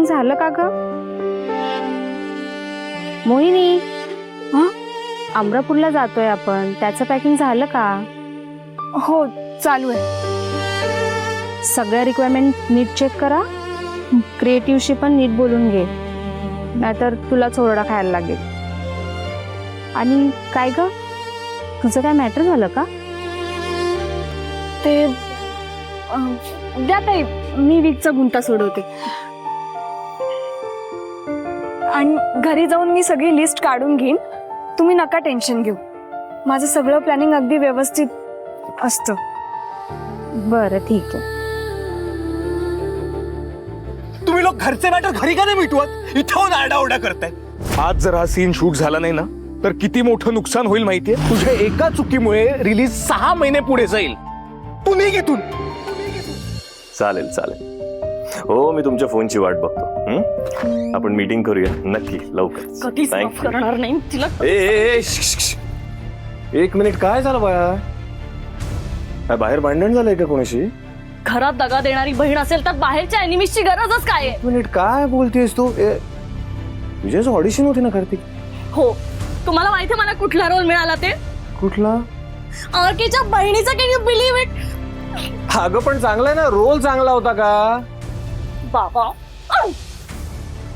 Packing झालं का ग? मोहिनी, अमरापूरला जातोय आपण, त्याचं पॅकिंग झालं का? हो चालू आहे. सगळ्या रिक्वायरमेंट नीट चेक करा. क्रिएटिव्हशी पण नीट बोलून घे, नाहीतर तुला चोरडा खायला लागेल. आणि काय ग, तुझं काय मॅटर झालं का? ते द्या ताई, मी वीकचा गुंता सोडवते आणि घरी जाऊन मी सगळी लिस्ट काढून घेईन. तुम्ही नका टेन्शन घेऊ, माझं सगळं प्लॅनिंग अगदी व्यवस्थित असतं. बरं ठीक आहे. तुम्ही लोक घरचे मॅटर घरी का नाही मिटवत? इथं आरडाओरडा करताय. आज जर हा सीन शूट झाला नाही ना तर किती मोठं नुकसान होईल माहितीये? तुझ्या एका चुकीमुळे रिलीज 6 महिने पुढे जाईल. तू निघ इथून. चालेल चालेल. हो, मी तुमच्या फोनची वाट बघतो. आपण मीटिंग करूया नक्की लवकर. कधीच माफ करणार नाही तिला. एक मिनिट, काय झालं बाया? काय बाहेर भांडण झालंय का कोणाशी? घरात दगा देणारी बहीण असेल तर बाहेरच्या एनिमीजची गरजच काय आहे? एक मिनिट, काय बोलतेस तू? तुझ्याच ऑडिशन होती ना कार्तिक? हो, तुम्हाला माहिती मला कुठला रोल मिळाला ते? कुठला? आरकेच्या बहिणीचा. Can you believe it? अगं पण चांगला आहे ना, रोल चांगला होता का? बाबा,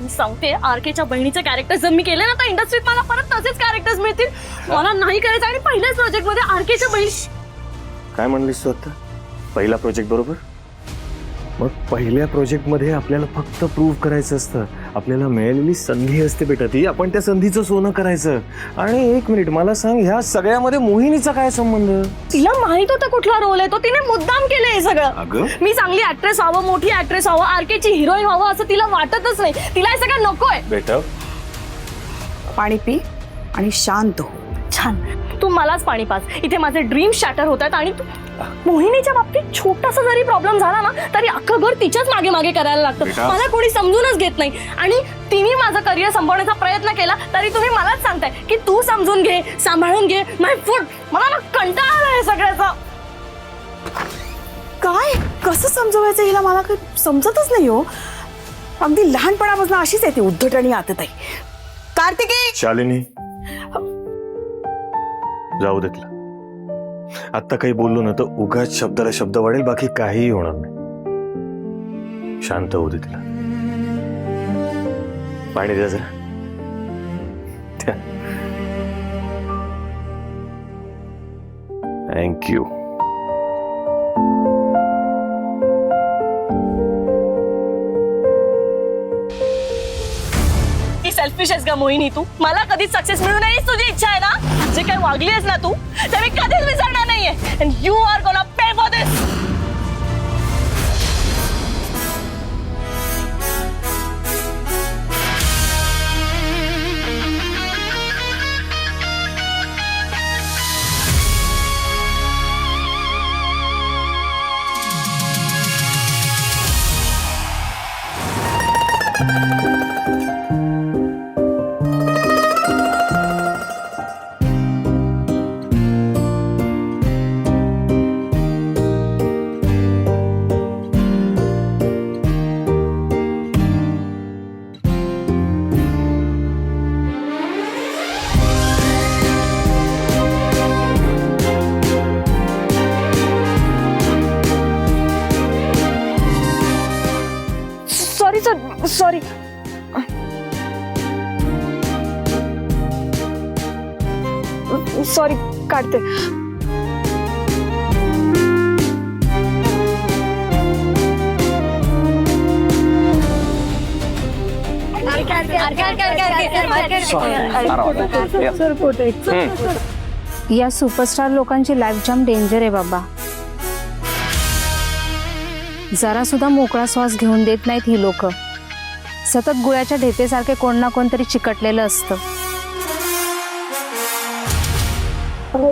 मी सांगते, आरकेच्या बहिणीचे कॅरेक्टर जर मी केले ना तर इंडस्ट्रीत मला परत तसेच कॅरेक्टर्स मिळतील. मला नाही करायचं. आणि पहिल्याच प्रोजेक्ट मध्ये आरकेच्या बहिणी. काय म्हणलीस तू आता? पहिला प्रोजेक्ट बरोबर? मग पहिल्या प्रोजेक्ट मध्ये आपल्याला फक्त प्रूव्ह करायचं असतं. आपल्याला मिळालेली संधी असते बेटा ती, आपण त्या संधीचं सोनं करायचं. आणि एक मिनिट, मला सांग, ह्या सगळ्यामध्ये मोहिनीचा काय संबंध? तिला माहित होतं कुठला रोल आहे तो, तिने मुद्दाम केलंय हे सगळं. अगं, मी चांगली ऍक्ट्रेस व्हावं, मोठी ऍक्ट्रेस व्हावं, आरकेची हिरोईन व्हावं असं तिला वाटतच नाही. तिला हे सगळं नकोय. बेटा पाणी पी आणि शांत हो. छान, तू मलाच पाणी पास. इथे माझे ड्रीम शॅटर होत आहेत आणि तू मोहिनीच्या बाबतीत छोटासा जरी प्रॉब्लेम झाला ना तरी अख्खं घर तिच्याच मागे मागे करायला लागतं. मला कोणी समजूनच घेत नाही. आणि तिने माझं करिअर संपवण्याचा प्रयत्न केला तरी तुम्ही मलाच सांगताय की तू समजून घे, सांभाळून घे. माय फूड. मला ना कंटाळा आलाय सगळ्याचा. काय कसं समजवायचं हिला, मला काही समजतच नाही हो. अगदी लहानपणापासून अशीच आहे ती उद्धट आणि आतताई. कार्तिकी, शालिनी, जाऊ दे तिला. आता काही बोललो ना तर उगाच शब्दाला शब्द वाढेल, बाकी काहीही होणार नाही. शांत होऊ दे तिला. पाणी द्या जरा. थँक्यू. सेल्फिश आहेस का मोहिनी तू? मला कधीच सक्सेस मिळू नये तुझी इच्छा आहे ना? जे काही वागली आहेस ना तू ते मी कधीच विसरणार नाहीये. And you are gonna pay for this. Sorry. Sorry, काढते. या सुपरस्टार लोकांची लाईफ जाम डेंजर आहे बाबा. जरा सुद्धा मोकळा श्वास घेऊन देत नाहीत ही लोक. सतत गुळ्याच्या ढेपेसारखे कोण ना कोणतरी चिकटलेलं असतं.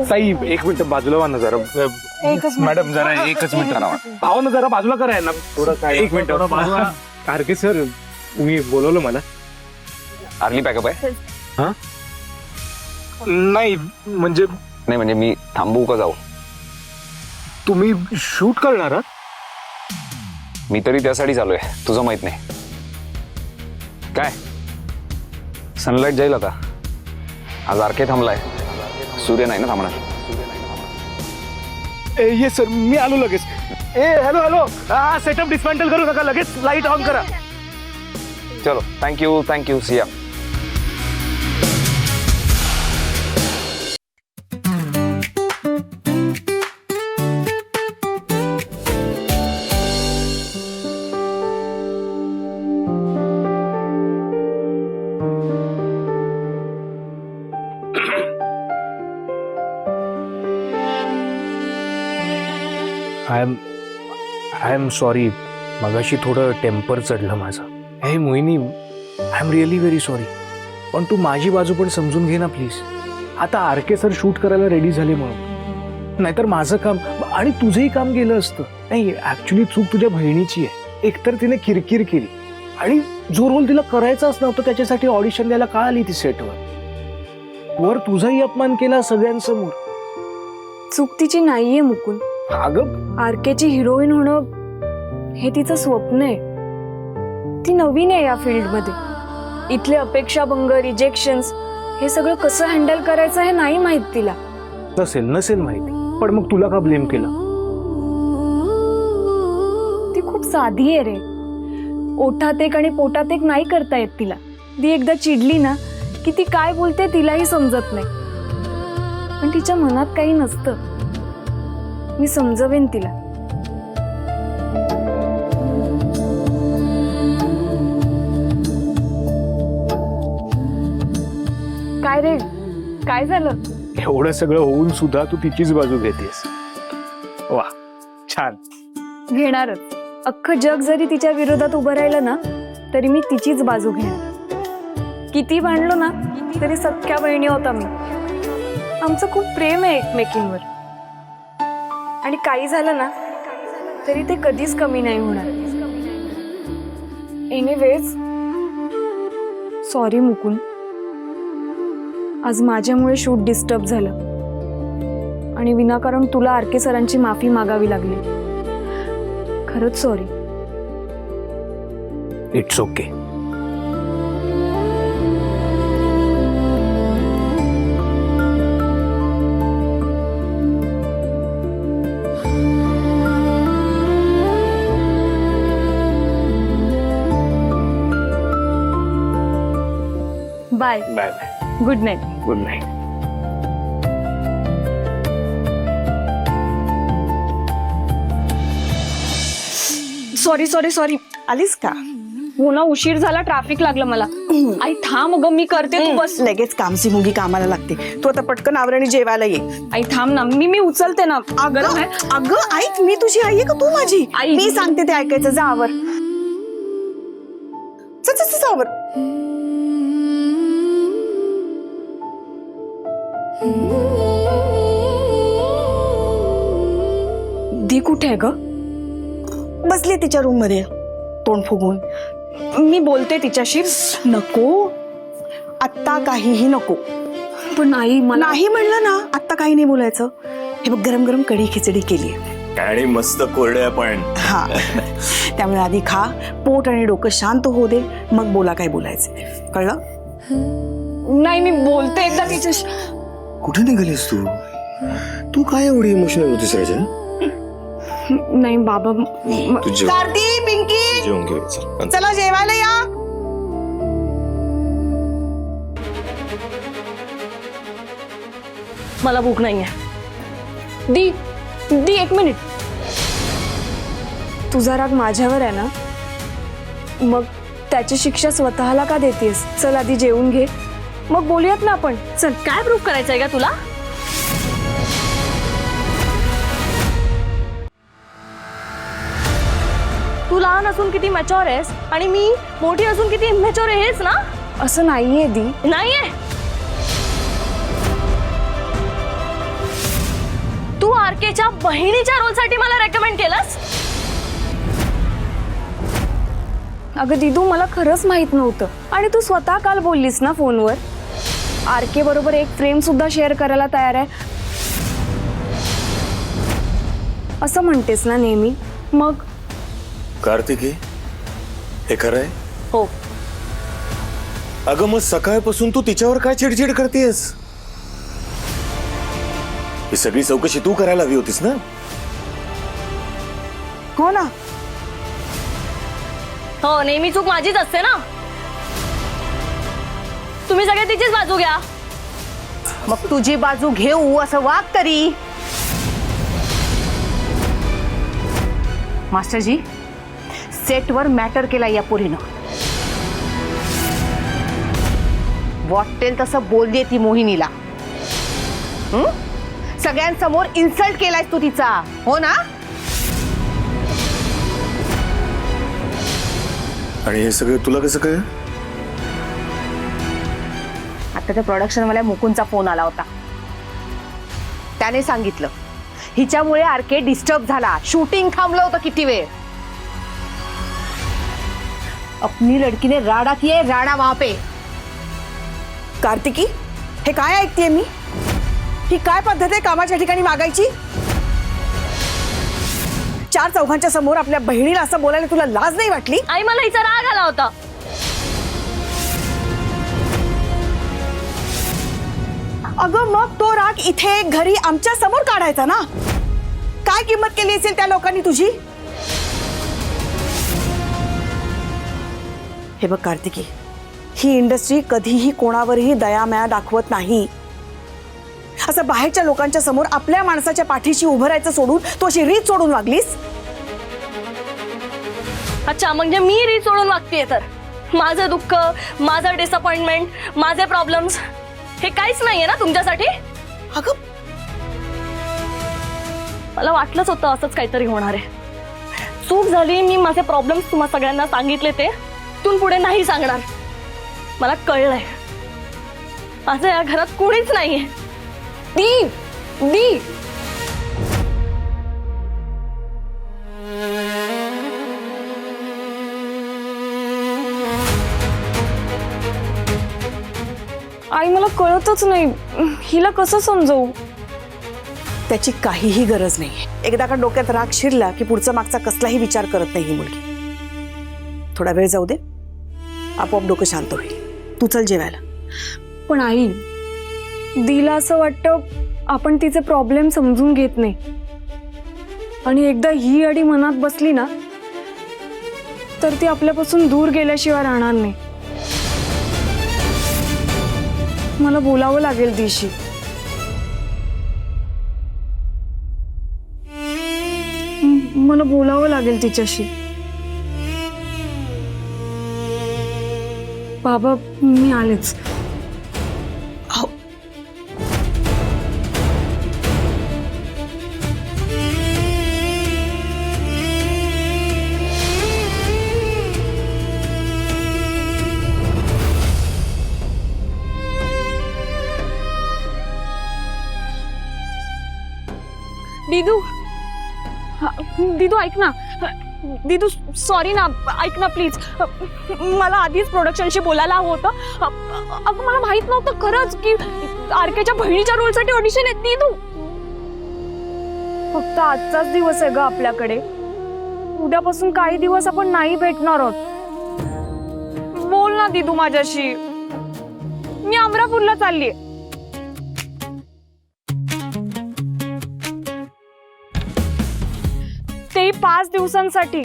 ताई, एक मिनिट बाजूला व्हा ना जरा. मॅडम जरा एकच मिनिट पाहा ना, जरा बाजूला करा ना थोडं. काय एक मिनिट. कार्के सर, तुम्ही बोलवलं मला? अर्ली पॅकअप आहे? हा, नाही म्हणजे मी थांबू का जाऊ? तुम्ही शूट करणार आहात? मी तरी त्यासाठी चालू आहे, तुझं माहित नाही. काय सनलाईट जाईल आता. आज आरके थांबलाय, सूर्य नाही ना थांबणार. ये सर, मी आलो लगेच. हॅलो हॅलो, हा सेटअप डिस्मॅन्टल करू नका, लगेच लाईट ऑन करा. चलो, thank you Siya. I am sorry. मगाशी थोडं टेम्पर चढलं माझं. हे Mohini, I am really very sorry. पण तू माझी बाजू पण समजून घे ना प्लीज. आता आरके सर शूट करायला रेडी झाले म्हणून, नाहीतर माझं काम आणि तुझंही काम गेलं असतं. नाही, ऍक्च्युली चूक तुझ्या बहिणीची आहे. एकतर तिने किरकिर केली आणि जो रोल तिला करायचाच नव्हता त्याच्यासाठी ऑडिशन द्यायला का आली ती सेटवर. तुझाही अपमान केला सगळ्यांसमोर. चूक तिची नाहीये मुकुल. अगं आरकेची हिरोईन होणं हे तिचं स्वप्न आहे. ती नवीन आहे या फील्डमध्ये. इथले अपेक्षाभंग, रिजेक्शन्स हे सगळं कसं हँडल करायचं हे नाही माहित तिला. नसेल माहिती, पण मग तुला का ब्लेम केलं? ती खूप साधी आहे रे. ओठात एक आणि पोटात एक नाही करता येत तिला. ती एकदा चिडली ना की ती काय बोलते तिलाही समजत नाही. पण तिच्या मनात काही नसतं. मी समजवेन तिला. काय रे, काय झालं? एवढं सगळं होऊन सुद्धा तू तिचीच बाजू घेतेस. वा, छान. घेणारच. अख्खं जग जरी तिच्या विरोधात उभं राहिलं ना तरी मी तिचीच बाजू घेणार. किती भांडलो ना तरी सख्ख्या बहिणी होता मी. आमचं खूप प्रेम आहे एकमेकींवर. आणि काही झालं ना तरी ते कधीच कमी नाही होणार. Anyways, sorry Mukul. आज माझ्यामुळे शूट डिस्टर्ब झालं आणि विनाकारण तुला आरके सरांची माफी मागावी लागली. खरंच sorry. It's okay. Bye. Bye. Good night. Good night. Sorry sorry sorry. आलीस का? हो ना, उशीर झाला, ट्रॅफिक लागलं मला. आई थांब अगं, मी करते, तू बस. लगेच कामची मुगी कामाला लागते. तू आता पटकन आवरणी जेवायला ये. आई थांब ना, मी उचलते ना. अगं अगं ऐक, मी तुझी आई आहे का तू माझी? आई. मी सांगते ते ऐकायचं. जा आवर. चल आवर. दी कुठे आहे ग? बसली तिच्या रूम मध्ये तोंड फुगून. मी बोलते तिच्याशी. नको, आत्ता काहीही नको. पण आई मला नाही म्हणलं ना, आत्ता काही नाही बोलायचं. हे बघ, गरम गरम कढी खिचडी केली. आणि मस्त कोरड्या पण. हा, त्यामुळे आधी खा, पोट आणि डोकं शांत होऊ दे, मग बोला काय बायचं. कळलं? नाही, मी बोलते एकदा तिच्याशी. कुठे निघालीस तू? तू काय एवढी इमोशनल होतीस राजा? नाही बाबा, तू जेवण कार्ती, पिंकी, जेवण घे. चला जेवायला या. मला भूक नाहीये. दी एक मिनिट. तुझा राग माझ्यावर आहे ना, मग त्याची शिक्षा स्वतःला का देतेस? चल आधी जेवून घे, मग बोलूयात ना आपण. चल. काय प्रूफ करायचंय का तुला? तू लहान असून किती मॅच्युअर आहेस आणि मी मोठी असून किती इमॅच्युअर आहेस ना? असं नाहीये दी. नाहीये. तू आरकेच्या बहिणीच्या रोलसाठी मला रेकमेंड केलंस? अगं दिदू, मला खरंच माहित नव्हतं. आणि तू स्वतः काल बोललीस ना फोनवर, आरके बरोबर एक फ्रेम सुद्धा शेअर करायला तयार आहे असं म्हणतेस ना नेहमी. मग कार्तिकी, हे खरं आहे? हो. अगं मग सकाळपासून तू तिच्यावर काय चिडचिड करतेस? ही सगळी चौकशी तू करायला हवी होतीस ना. हो ना. हो, नेहमी चूक माझीच असते ना. तुम्ही सगळे तिचीच बाजू घ्या. मग तुझी बाजू घेऊ असं वाग तरी. मास्टरजी, सेटवर मॅटर केला या पोरीनं. वाटेल तसं बोललीये ती मोहिनीला. सगळ्यांसमोर इन्सल्ट केलाय तू तिचा, हो ना? आणि हे सगळं तुला कसं काय? आता त्या प्रोडक्शनवाल्या मुकुंदचा फोन आला होता. त्याने सांगितलं हिच्यामुळे आरके डिस्टर्ब झाला, शूटिंग थांबलं होतं किती वेळ. अपनी लड़की ने राडा किया है, राडा वहां पे. कार्तिकी, हे काय ऐकतेय मी? ही काय पद्धत आहे कामाच्या ठिकाणी वागायची? चार चौघांच्या समोर आपल्या बहिणीला असं बोलायला तुला लाज नाही वाटली? आई, मला हिचा राग आला होता. अगं मग तो राग इथे घरी आमच्या समोर काढायचा ना. काय किंमत केली असेल त्या लोकांनी तुझी? हे बघ कार्तिकी, ही इंडस्ट्री कधीही कोणावरही दयामाया दाखवत नाही. असं बाहेरच्या लोकांच्या समोर आपल्या माणसाच्या पाठीशी उभं राहायचं सोडून तू अशी रीत सोडून वागलीस. अच्छा, म्हणजे मी रीत सोडून वागतेय तर माझं दुःख, माझं डिसअपॉइंटमेंट, माझे प्रॉब्लेम्स हे काहीच नाहीये ना तुमच्यासाठी? अगं मला वाटलंच होतं असंच काहीतरी होणार आहे. चूक झाली, मी माझे प्रॉब्लेम्स तुम्हा सगळ्यांना सांगितले, ते इथून पुढे नाही सांगणार. मला कळलंय माझं या घरात कोणीच नाहीये. दी दी आई मला कळतच नाही, हिला कसं समजवू. त्याची काहीही गरज नाही. एकदा का डोक्यात राग शिरला की पुढचा मागचा कसलाही विचार करत नाही ही मुलगी. थोडा वेळ जाऊ दे, आपोआप डोकं शांत होईल. तू चल जेवायला. पण आई, दिला असं वाटतं आपण तिचे प्रॉब्लेम समजून घेत नाही. आणि एकदा ही अडी मनात बसली ना तर ती आपल्यापासून दूर गेल्याशिवाय राहणार नाही. मला बोलावं लागेल दिशी. मला बोलावं लागेल तिच्याशी. बाबा, मी आलेच. हो. दीदू, दीदू ऐक ना. दीदू सॉरी ना, ऐक ना प्लीज. मला आधीच प्रोडक्शनशी बोलायला हवं होतं. अगं मला माहित नव्हतं खरंच की आरकेच्या बहिणीच्या रोलसाठी ऑडिशन आहे. दीदू, फक्त आजचाच दिवस आहे ग आपल्याकडे. उद्यापासून काही दिवस आपण नाही भेटणार आहोत. बोल ना दीदू माझ्याशी. मी अमरापूरला चाललीये. तेही 5 दिवसांसाठी.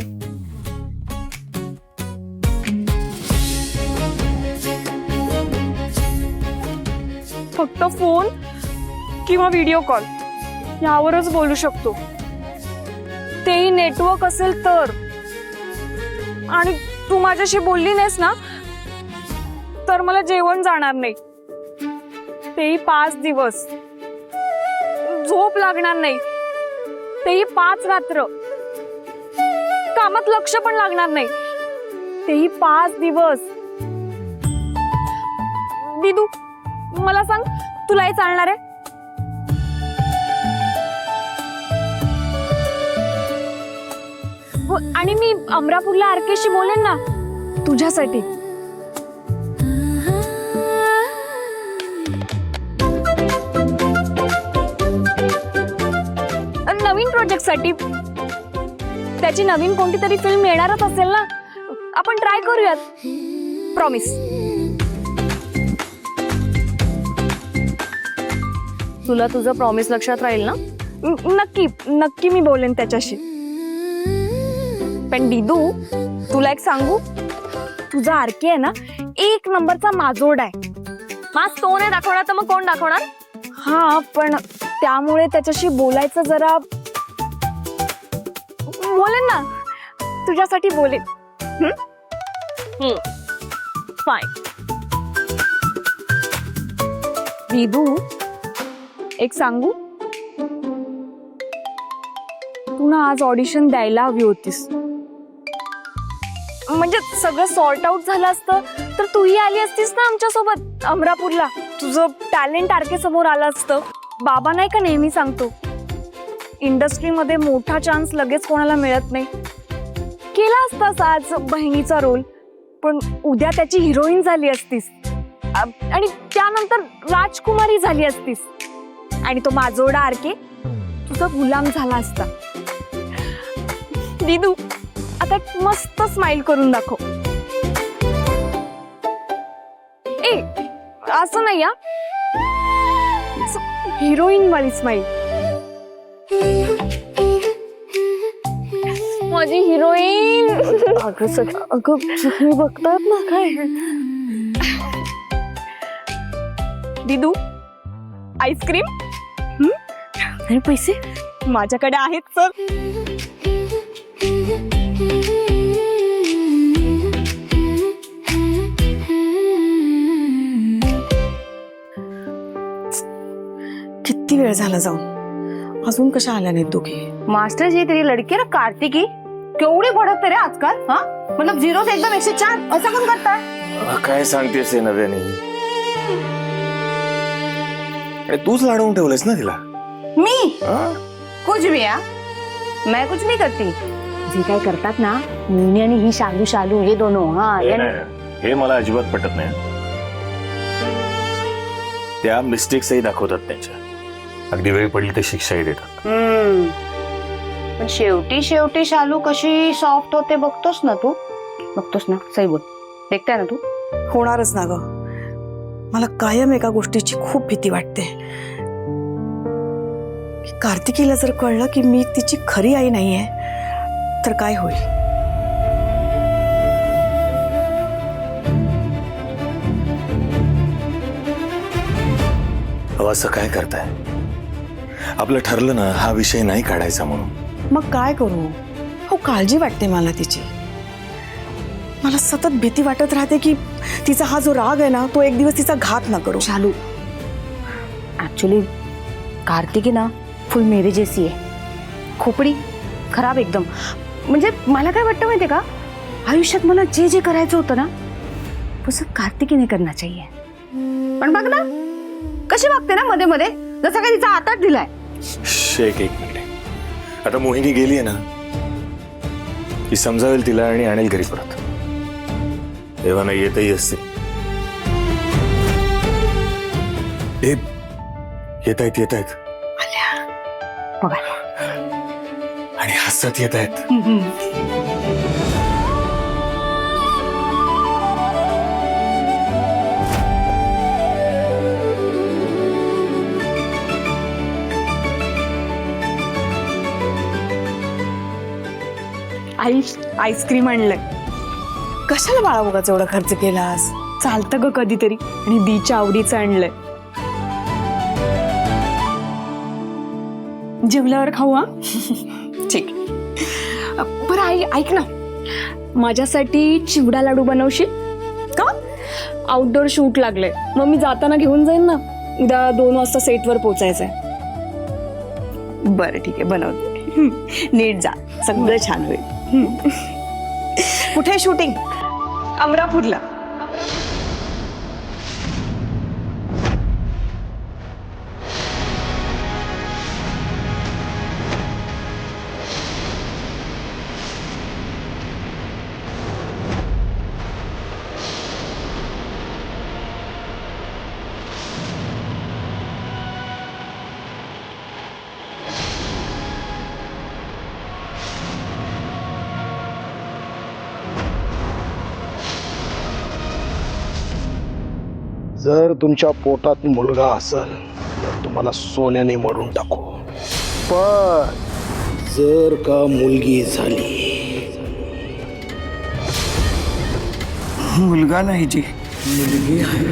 फक्त फोन किंवा व्हिडिओ कॉल यावरच बोलू शकतो. तेही नेटवर्क असेल तर. आणि तू माझ्याशी बोलली नाहीस ना तर मला जेवण जाणार नाही. तेही 5 दिवस. झोप लागणार नाही. तेही 5 रात्र. कामात लक्ष पण लागणार नाही. तेही 5 दिवस. दीदू, मला सांग, तुला हे चालणार आहे? हो, आणि मी अमरापूरला आरकेशी बोलेन ना तुझ्यासाठी. नवीन प्रोजेक्ट साठी. त्याची नवीन कोणती तरी फिल्म येणारच असेल ना. आपण ट्राय करूयात. प्रॉमिस. तुला तुझं प्रॉमिस लक्षात राहील ना? नक्की नक्की मी बोलेन त्याच्याशी. पण दिदू, तुला एक सांगू, तुझा आरके आहे ना, एक नंबरचा माजोड आहे. मास तो नाही दाखवणार तर मग कोण दाखवणार? हा, पण त्यामुळे त्याच्याशी बोलायचं जरा. बोलेन ना, तुझ्यासाठी बोलेन. फाईन. विदू, एक सांगू, तू ना आज ऑडिशन द्यायला हवी होतीस. म्हणजे सगळं सॉर्ट आउट झालं असतं तर तूही आली असतीस ना आमच्यासोबत अमरापूरला. तुझं टॅलेंट आरके समोर आलं असतं. बाबा नाही का नेहमी सांगतो, इंडस्ट्रीमध्ये मोठा चान्स लगेच कोणाला मिळत नाही. केला असतास आज बहिणीचा रोल, पण उद्या त्याची हिरोईन झाली असतीस आणि त्यानंतर राजकुमारी झाली असतीस आणि तो माजोडा आरके तुझा गुलाम झाला असता. दिदू, आता एक मस्त स्माइल करून दाखव. ए, असं नाही हा, हिरोईन वाली स्माइल. माझी हिरोईन. अगं तुम्ही बघतात ना काय. दिदू, आईस्क्रीम. आणि पैसे माझ्याकडे आहेत सर. किती वेळ झाला जाऊन, अजून कशा आल्या नाहीत दोघे? मास्टर जी तेरी लड़की ना कार्तिकी केवढी भडकते रे आजकाल. हा, मतलब 0 से एकदम 104 असं कोण करताय? काय सांगतेस हे नव्याने? अरे तूच लाडवून ठेवलंयस ना तिला. मी कुछ भी या मैं कुछ नहीं करती. जे काय करतात ना मोहिनी आणि ही शालू शालू हे दोनों, हे मला अजिबात पटत नाही. त्या मिस्टेक्सही दाखवतात त्यांच्या, अगदी वेळ पडली तर शिक्षाही देतात. पण शेवटी शेवटी शालू कशी सॉफ्ट होते बघतोस ना तू. बघतोस ना, सही बोल, देखताय ना तू. होणारच ना ग. मला कायम एका गोष्टीची खूप भीती वाटते, की कार्तिकीला जर कळलं की मी तिची खरी आई नाहीये तर काय होईल. असं काय करताय? आपलं ठरलं ना हा विषय नाही काढायचा म्हणून. मग काय करू? हो, काळजी वाटते मला तिची. मला सतत भीती वाटत राहते की तिचा हा जो राग आहे ना तो एक दिवस तिचा घात न करू. शालू, ऍक्च्युली कार्तिकी ना फुल मेरे जैसी आहे. खोपडी खराब एकदम. म्हणजे मला काय वाटतं माहितीये का, आयुष्यात मला जे जे करायचं होतं ना तसं कार्तिकीने करना चाहिए. पण बघ ना कशी वागते ना मध्ये मध्ये, जसं काय तिचा आताच दिलाय. एक मिनिट. आता मोहिनी गेली आहे ना, ती समजावेल तिला आणि आणेल घरी परत. तेव्हा नाही येतही असते. येत आहेत बघा, आणि हसत येत आहेत. आईस्क्रीम आणलंय. कशाला बाळा उगाच एवढा खर्च केलास? चालतं ग कधीतरी, आणि दीच्या आवडीचं आणलंय. जेवल्यावर खाऊ हा. ठीक. बरं आई, ऐक ना, माझ्यासाठी चिवडा लाडू बनवशील का? आउटडोर शूट लागले, मग मी जाताना घेऊन जाईन ना. उद्या 2 वाजता सेटवर पोचायचंय. बरं ठीक आहे, बनवते. नीट जा, सगळं छान होईल. कुठे शूटिंग? अमरापूरला. जर तुमच्या पोटात मुलगा असेल तर तुम्हाला सोन्याने मरून टाकू, पण जर का मुलगी झाली, मुलगा नाही जी मुलगी आहे,